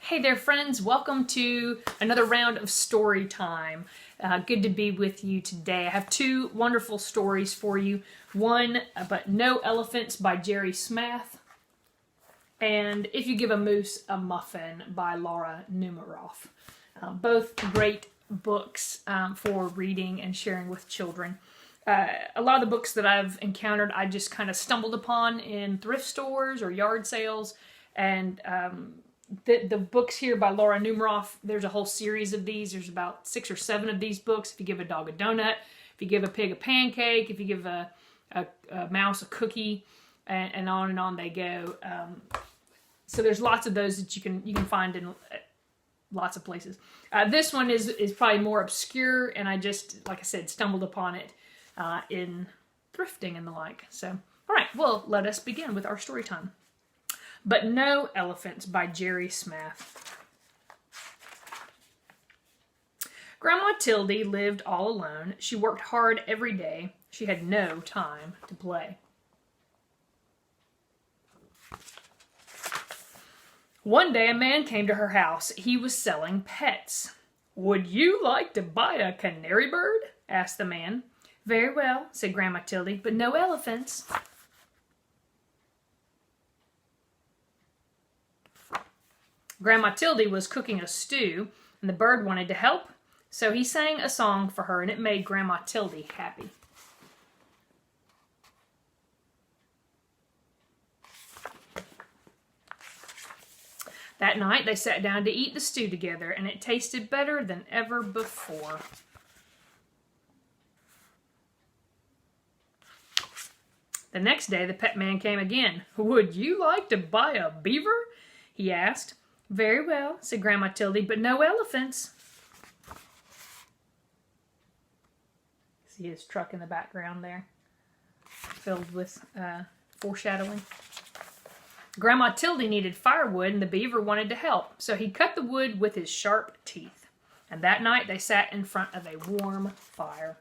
Hey there, friends. Welcome to another round of story time. Good to be with you today. I have two wonderful stories for you. One, But No Elephants by Jerry Smath, and If You Give a Moose a Muffin by Laura Numeroff. Both great books for reading and sharing with children. A lot of the books that I've encountered, I just kind of stumbled upon in thrift stores or yard sales, and the books here by Laura Numeroff, there's a whole series of these. There's about 6 or 7 of these books. If you give a dog a donut, if you give a pig a pancake, if you give a mouse a cookie, and on they go. So there's lots of those that you can find in lots of places. This one is probably more obscure, and I just, like I said, stumbled upon it in thrifting and the like. So, all right, well, let us begin with our story time. But No Elephants by Jerry Smath. Grandma Tildy lived all alone. She worked hard every day. She had no time to play. One day a man came to her house. He was selling pets. "Would you like to buy a canary bird?" asked the man. "Very well," said Grandma Tildy, "but no elephants." Grandma Tildy was cooking a stew, and the bird wanted to help, so he sang a song for her, and it made Grandma Tildy happy. That night they sat down to eat the stew together, and it tasted better than ever before. The next day the pet man came again. "Would you like to buy a beaver?" he asked. "Very well," said Grandma Tildy, "but no elephants." See his truck in the background there, filled with foreshadowing. Grandma Tildy needed firewood, and the beaver wanted to help, so he cut the wood with his sharp teeth. And that night they sat in front of a warm fire.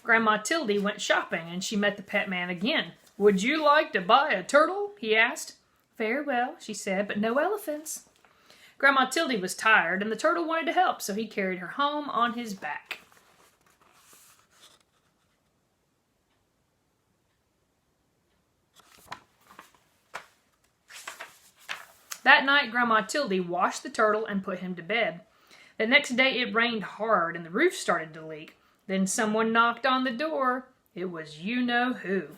Grandma Tildy went shopping, and she met the pet man again. "Would you like to buy a turtle?" he asked. "Very well," she said, "but no elephants." Grandma Tildy was tired, and the turtle wanted to help, so he carried her home on his back. That night, Grandma Tildy washed the turtle and put him to bed. The next day it rained hard, and the roof started to leak. Then someone knocked on the door. It was you-know-who.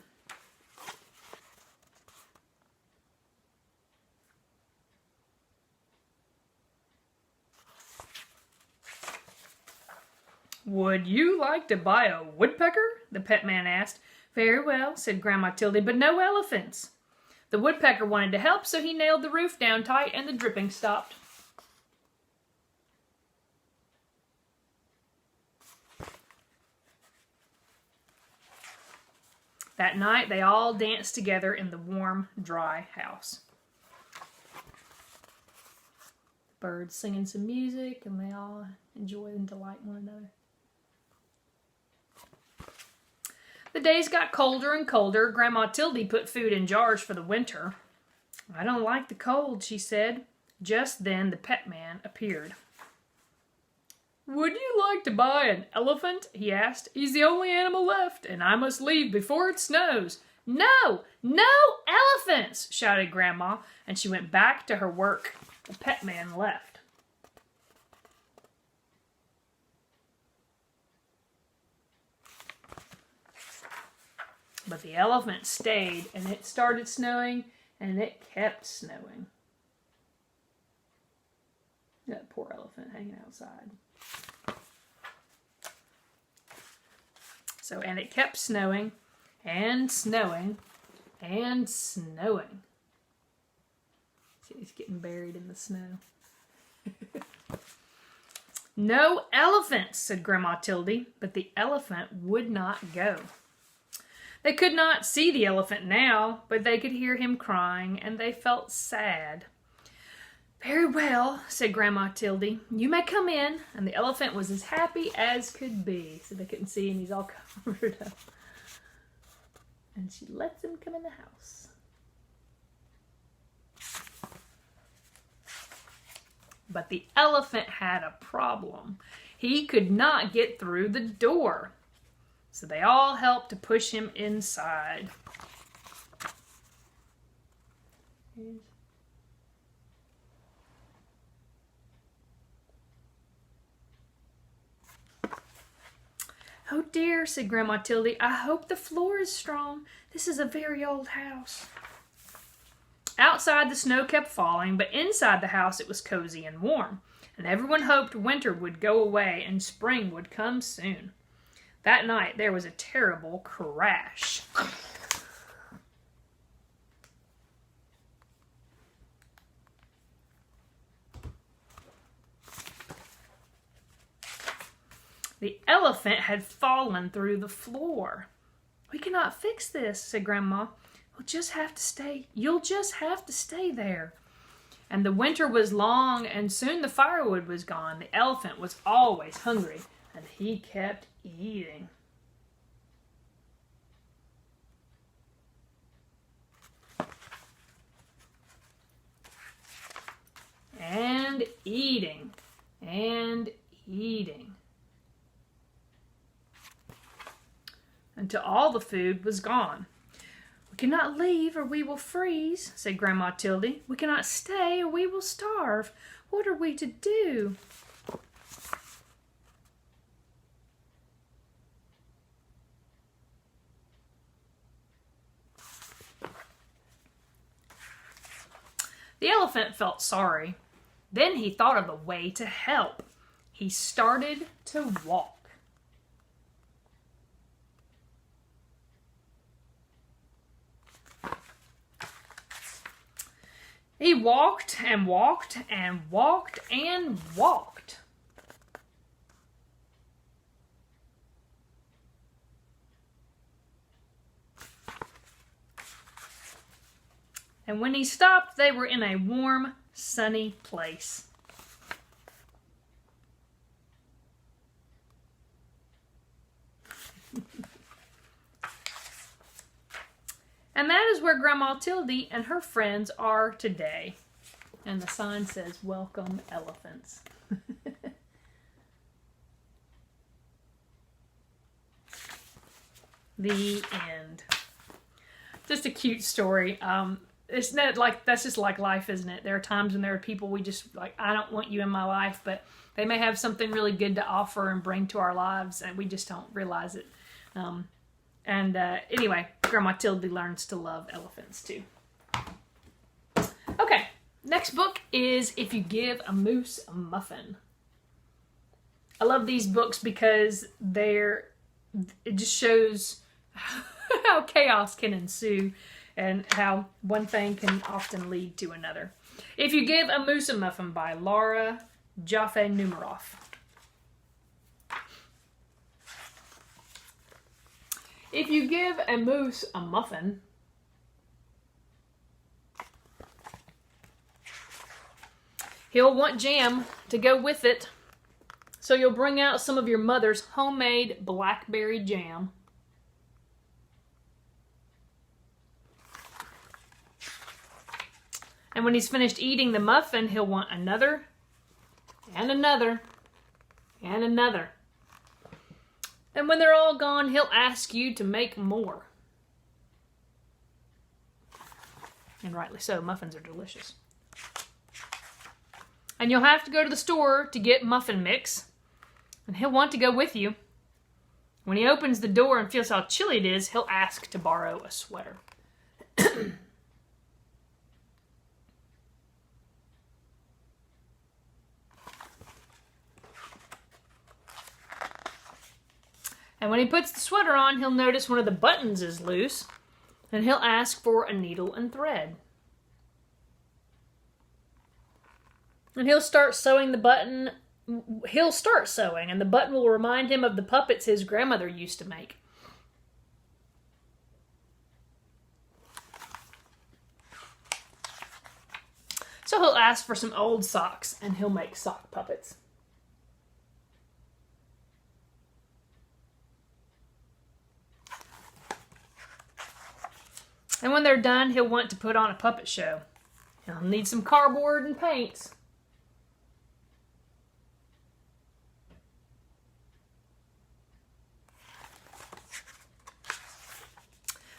"Would you like to buy a woodpecker?" the pet man asked. "Very well," said Grandma Tildy, "but no elephants." The woodpecker wanted to help, so he nailed the roof down tight, and the dripping stopped. That night, they all danced together in the warm, dry house. Birds singing some music, and they all enjoy and delight one another. The days got colder and colder. Grandma Tildy put food in jars for the winter. "I don't like the cold," she said. Just then, the pet man appeared. "Would you like to buy an elephant?" he asked. "He's the only animal left, and I must leave before it snows." "No, no elephants!" shouted Grandma, and she went back to her work. The pet man left. But the elephant stayed, and it started snowing, and it kept snowing. That poor elephant hanging outside. And it kept snowing, and snowing, and snowing. See, he's getting buried in the snow. "No elephants," said Grandma Tildy, but the elephant would not go. They could not see the elephant now, but they could hear him crying, and they felt sad. Very well, said Grandma Tildy. You may come in. And the elephant was as happy as could be. So they couldn't see him. He's all covered up. And she lets him come in the house. But the elephant had a problem. He could not get through the door. So they all helped to push him inside. Oh dear, said Grandma Tildy. I hope the floor is strong. This is a very old house. Outside, the snow kept falling, but inside the house it was cozy and warm, and everyone hoped winter would go away and spring would come soon. That night, there was a terrible crash. The elephant had fallen through the floor. We cannot fix this, said Grandma. You'll just have to stay there. And the winter was long, and soon the firewood was gone. The elephant was always hungry, and he kept eating. And eating, and eating. Until all the food was gone. We cannot leave or we will freeze, said Grandma Tildy. We cannot stay or we will starve. What are we to do? The elephant felt sorry. Then he thought of a way to help. He started to walk. He walked and walked and walked and walked. And when he stopped, they were in a warm, sunny place. And that is where Grandma Tildy and her friends are today. And the sign says, Welcome, Elephants. The end. Just a cute story. It's not like, that's just like life, isn't it? There are times when there are people we just, like, I don't want you in my life, but they may have something really good to offer and bring to our lives, and we just don't realize it. Anyway, Grandma Tildy learns to love elephants too. Okay, next book is If You Give a Moose a Muffin. I love these books because it just shows how chaos can ensue and how one thing can often lead to another. If You Give a Moose a Muffin by Laura Joffe Numeroff. If you give a moose a muffin, he'll want jam to go with it. So you'll bring out some of your mother's homemade blackberry jam. And when he's finished eating the muffin, he'll want another, and another, and another. And when they're all gone, he'll ask you to make more. And rightly so, muffins are delicious. And you'll have to go to the store to get muffin mix. And he'll want to go with you. When he opens the door and feels how chilly it is, he'll ask to borrow a sweater. And when he puts the sweater on, he'll notice one of the buttons is loose, and he'll ask for a needle and thread. And he'll start sewing the button. He'll start sewing, and the button will remind him of the puppets his grandmother used to make. So he'll ask for some old socks, and he'll make sock puppets. And when they're done, he'll want to put on a puppet show. He'll need some cardboard and paints.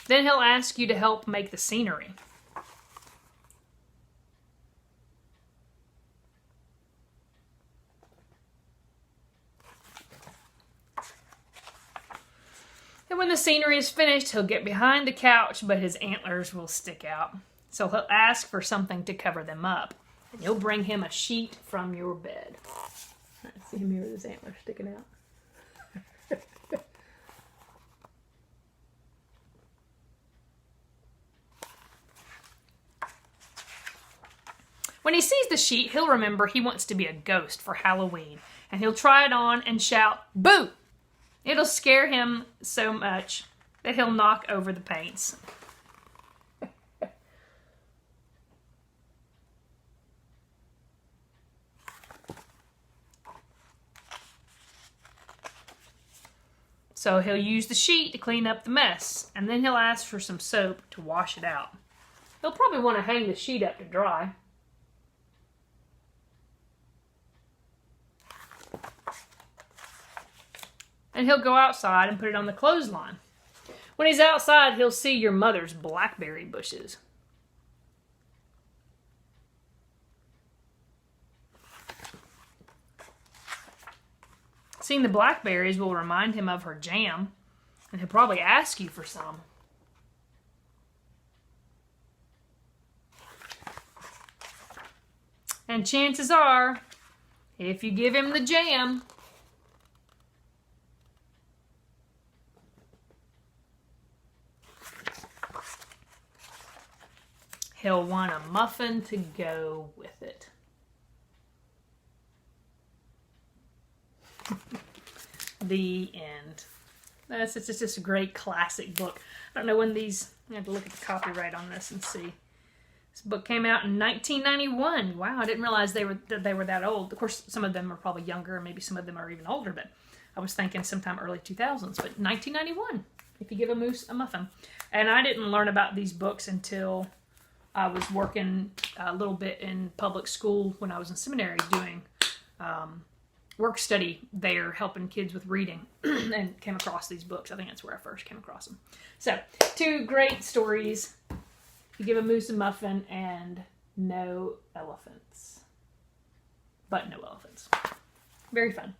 Then he'll ask you to help make the scenery. And when the scenery is finished, he'll get behind the couch, but his antlers will stick out. So he'll ask for something to cover them up. And you'll bring him a sheet from your bed. See him here with his antlers sticking out. When he sees the sheet, he'll remember he wants to be a ghost for Halloween. And he'll try it on and shout, "Boo!" It'll scare him so much that he'll knock over the paints. So he'll use the sheet to clean up the mess, and then he'll ask for some soap to wash it out. He'll probably want to hang the sheet up to dry. And he'll go outside and put it on the clothesline. When he's outside, he'll see your mother's blackberry bushes. Seeing the blackberries will remind him of her jam, and he'll probably ask you for some. And chances are, if you give him the jam, he'll want a muffin to go with it. The end. It's just a great classic book. I don't know when these, I have to look at the copyright on this and see. This book came out in 1991. Wow, I didn't realize they were that old. Of course, some of them are probably younger, and maybe some of them are even older, but I was thinking sometime early 2000s. But 1991, if you give a moose a muffin. And I didn't learn about these books until I was working a little bit in public school when I was in seminary doing work study there, helping kids with reading, and came across these books. I think that's where I first came across them. So, two great stories. You give a moose a muffin and no elephants. But no elephants. Very fun.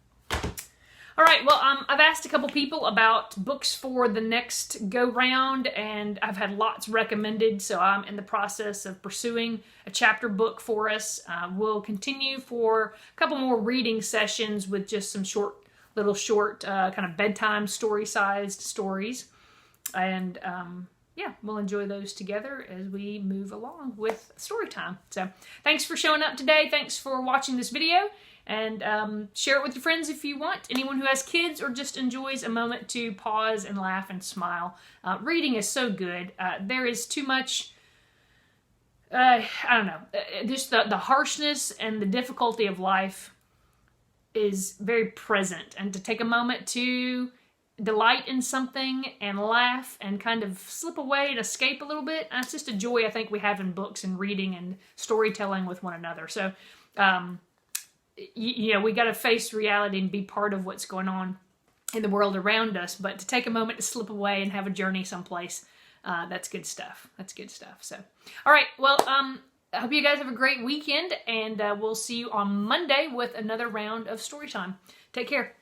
All right, well, I've asked a couple people about books for the next go-round, and I've had lots recommended, so I'm in the process of pursuing a chapter book for us. We'll continue for a couple more reading sessions with just some short kind of bedtime story-sized stories. And, yeah, we'll enjoy those together as we move along with story time. So, thanks for showing up today. Thanks for watching this video. And share it with your friends if you want. Anyone who has kids or just enjoys a moment to pause and laugh and smile. Reading is so good. There is too much, I don't know, just the harshness and the difficulty of life is very present. And to take a moment to delight in something and laugh and kind of slip away and escape a little bit, that's just a joy I think we have in books and reading and storytelling with one another. So, you know, we got to face reality and be part of what's going on in the world around us. But to take a moment to slip away and have a journey someplace, that's good stuff. That's good stuff. So, all right. Well, I hope you guys have a great weekend, and we'll see you on Monday with another round of story time. Take care.